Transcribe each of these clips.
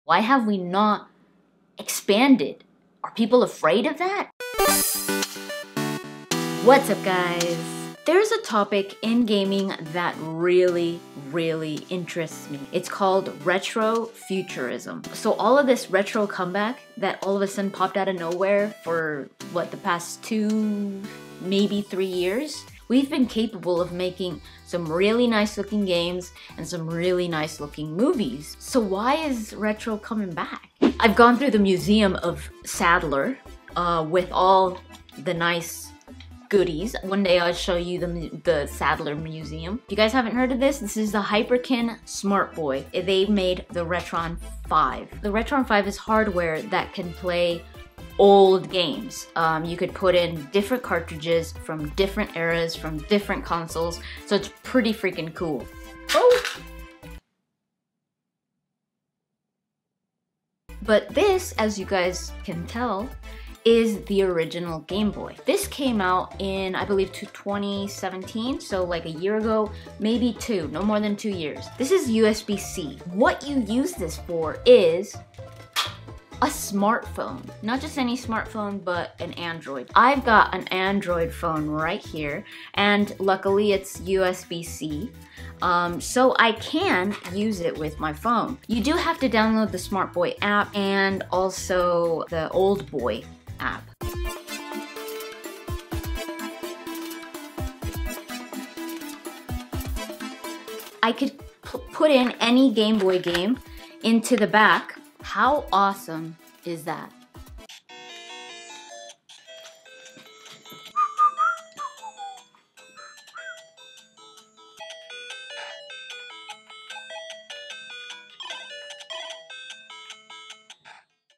Why have we not expanded? Are people afraid of that? What's up, guys? There's a topic in gaming that really interests me. It's called retro-futurism. So all of this retro comeback that all of a sudden popped out of nowhere for, what, the past 2, maybe 3 years? We've been capable of making some really nice looking games and some really nice looking movies. So why is retro coming back? I've gone through the museum of Sadler with all the nice goodies. One day I'll show you the Sadler Museum. If you guys haven't heard of this is the Hyperkin Smart Boy. They made the Retron 5. The Retron 5 is hardware that can play old games. You could put in different cartridges from different eras, from different consoles, so it's pretty freaking cool. Oh! But this, as you guys can tell, is the original Game Boy. This came out in, I believe, 2017, so like a year ago, maybe 2, no more than 2 years. This is USB-C. What you use this for is a smartphone. Not just any smartphone, but an Android. I've got an Android phone right here, and luckily it's USB-C. So I can use it with my phone. You do have to download the Smart Boy app and also the Old Boy app. I could put in any Game Boy game into the back. How awesome is that?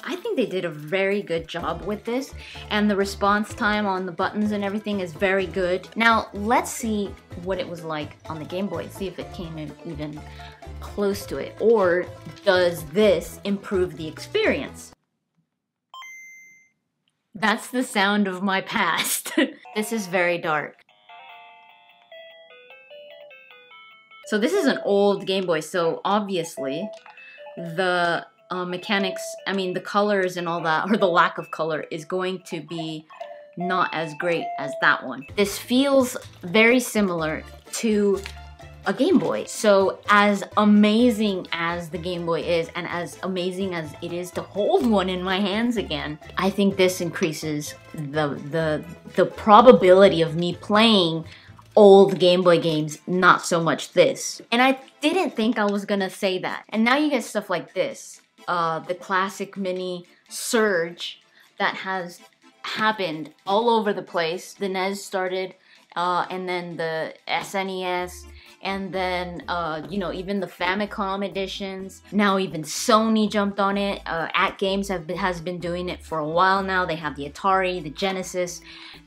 I think they did a very good job with this, and the response time on the buttons and everything is very good. Now, let's see what it was like on the Game Boy, see if it came in even close to it, or does this improve the experience? That's the sound of my past. This is very dark. So this is an old Game Boy, so obviously the mechanics, I mean the colors and all that, or the lack of color, is going to be not as great as that one. This feels very similar to a Game Boy. So as amazing as the Game Boy is, and as amazing as it is to hold one in my hands again, I think this increases the probability of me playing old Game Boy games, not so much this. And I didn't think I was gonna say that. And now you get stuff like this. The classic mini surge that has happened all over the place. The NES started, and then the SNES, and then, you know, even the Famicom editions. Now even Sony jumped on it. At Games has been doing it for a while now. They have the Atari, the Genesis.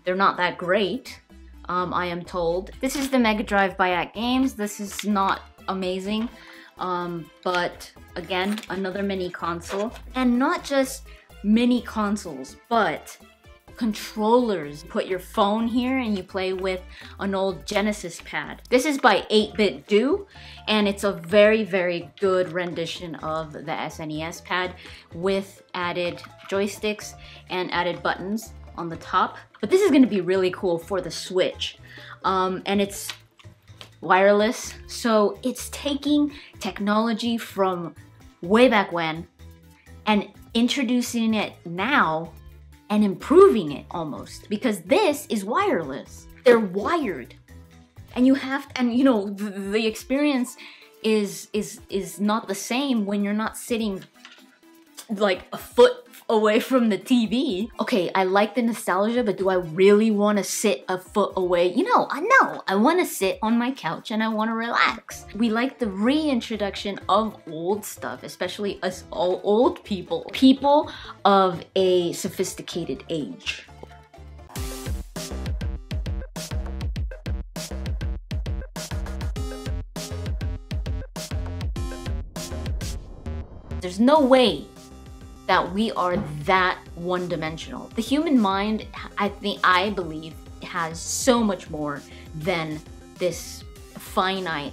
They're not that great, I am told. This is the Mega Drive by At Games. This is not amazing. But again, another mini console. And not just mini consoles, but controllers. Put your phone here and you play with an old Genesis pad. This is by 8-Bit Do, and it's a very good rendition of the SNES pad with added joysticks and added buttons on the top. But this is going to be really cool for the Switch. And it's wireless, so it's taking technology from way back when and introducing it now and improving it almost, because this is wireless. They're wired, and you have to, and you know, the experience is not the same when you're not sitting like a foot away from the TV. Okay, I like the nostalgia, but do I really want to sit a foot away? You know, I want to sit on my couch and I want to relax. We like the reintroduction of old stuff, especially us all old people. People of a sophisticated age. There's no way that we are that one-dimensional. The human mind, I believe, has so much more than this finite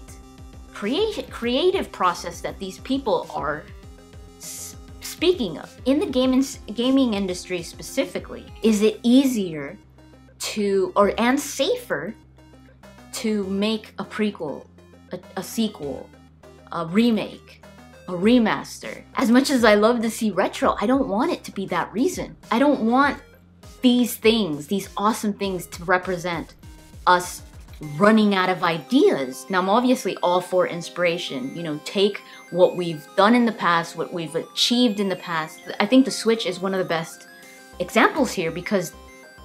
creative process that these people are speaking of, in the gaming industry specifically, is it easier to, and safer to make a prequel, a sequel, a remake, a remaster? As much as I love to see retro, I don't want it to be that reason. I don't want these things, these awesome things, to represent us running out of ideas. Now, I'm obviously all for inspiration. You know, take what we've done in the past, what we've achieved in the past. I think the Switch is one of the best examples here, because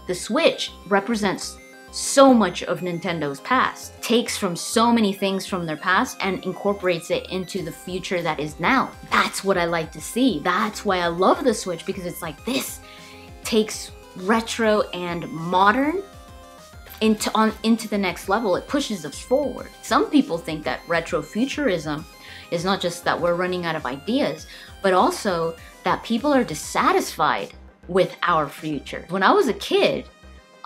the Switch represents so much of Nintendo's past, takes from so many things from their past and incorporates it into the future that is now. That's what I like to see. That's why I love the Switch, because it's like this takes retro and modern into the next level. It pushes us forward. Some people think that retro-futurism is not just that we're running out of ideas, but also that people are dissatisfied with our future. When I was a kid,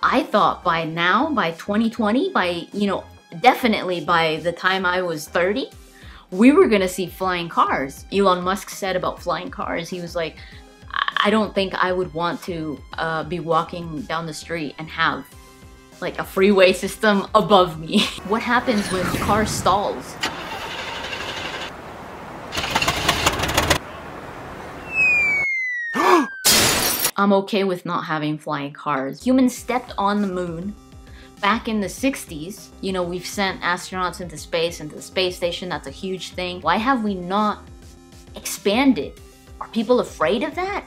I thought by now, by 2020, by, you know, definitely by the time I was 30, we were gonna see flying cars. Elon Musk said about flying cars, he was like, I don't think I would want to be walking down the street and have like a freeway system above me. What happens when the car stalls? I'm okay with not having flying cars. Humans stepped on the moon back in the 60s. You know, we've sent astronauts into space, into the space station. That's a huge thing. Why have we not expanded? Are people afraid of that?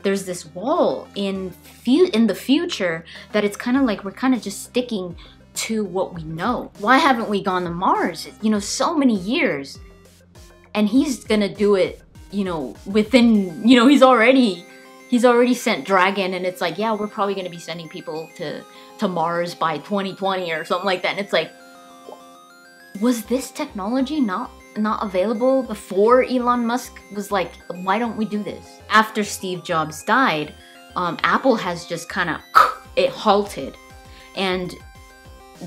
There's this wall in the future that it's kind of like we're kind of just sticking to what we know. Why haven't we gone to Mars? You know, so many years. And he's gonna do it, you know, within, you know, he's already sent Dragon, and it's like, yeah, we're probably gonna be sending people to Mars by 2020 or something like that. And it's like, was this technology not available before Elon Musk was like, why don't we do this? After Steve Jobs died, Apple has just kind of, it halted. And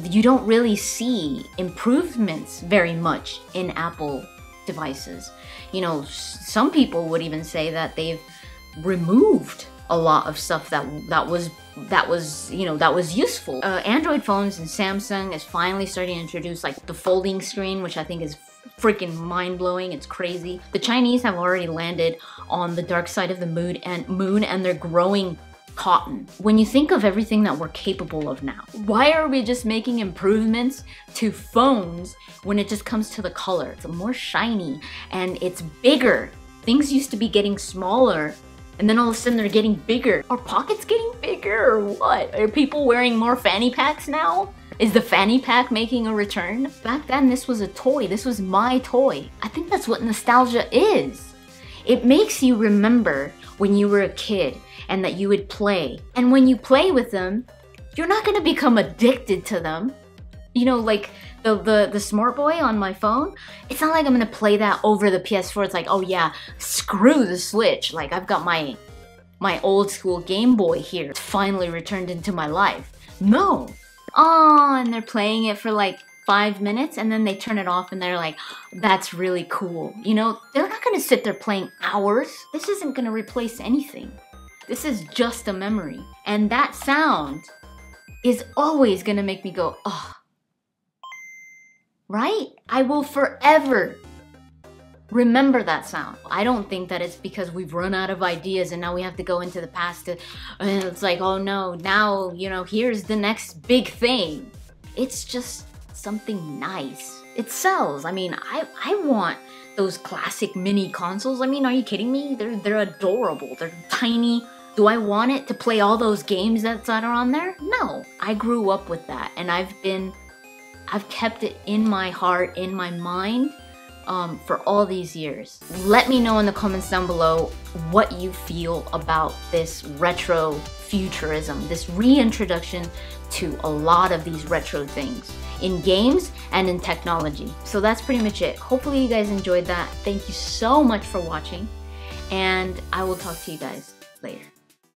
you don't really see improvements very much in Apple devices. You know, some people would even say that they've removed a lot of stuff that was useful. Android phones and Samsung is finally starting to introduce like the folding screen, which I think is freaking mind-blowing. It's crazy. The Chinese have already landed on the dark side of the moon and they're growing cotton. When you think of everything that we're capable of now, why are we just making improvements to phones when it just comes to the color? It's more shiny and it's bigger. Things used to be getting smaller, and then all of a sudden they're getting bigger. Are pockets getting bigger or what? Are people wearing more fanny packs now? Is the fanny pack making a return? Back then, this was a toy. This was my toy. I think that's what nostalgia is. It makes you remember when you were a kid and that you would play. And when you play with them, you're not gonna become addicted to them. You know, like the Smart Boy on my phone, it's not like I'm gonna play that over the PS4. It's like, oh yeah, screw the Switch. Like, I've got my old school Game Boy here. It's finally returned into my life. No. Oh, and they're playing it for like 5 minutes and then they turn it off and they're like, that's really cool. You know, they're not gonna sit there playing hours. This isn't gonna replace anything. This is just a memory. And that sound is always gonna make me go, oh. Right? I will forever remember that sound. I don't think that it's because we've run out of ideas and now we have to go into the past and it's like, oh no, now, you know, here's the next big thing. It's just something nice. It sells. I mean, I want those classic mini consoles. I mean, are you kidding me? They're adorable. They're tiny. Do I want it to play all those games that are on there? No. I grew up with that and I've kept it in my heart, in my mind, for all these years. Let me know in the comments down below what you feel about this retro futurism, this reintroduction to a lot of these retro things in games and in technology. So that's pretty much it. Hopefully you guys enjoyed that. Thank you so much for watching. and I will talk to you guys later.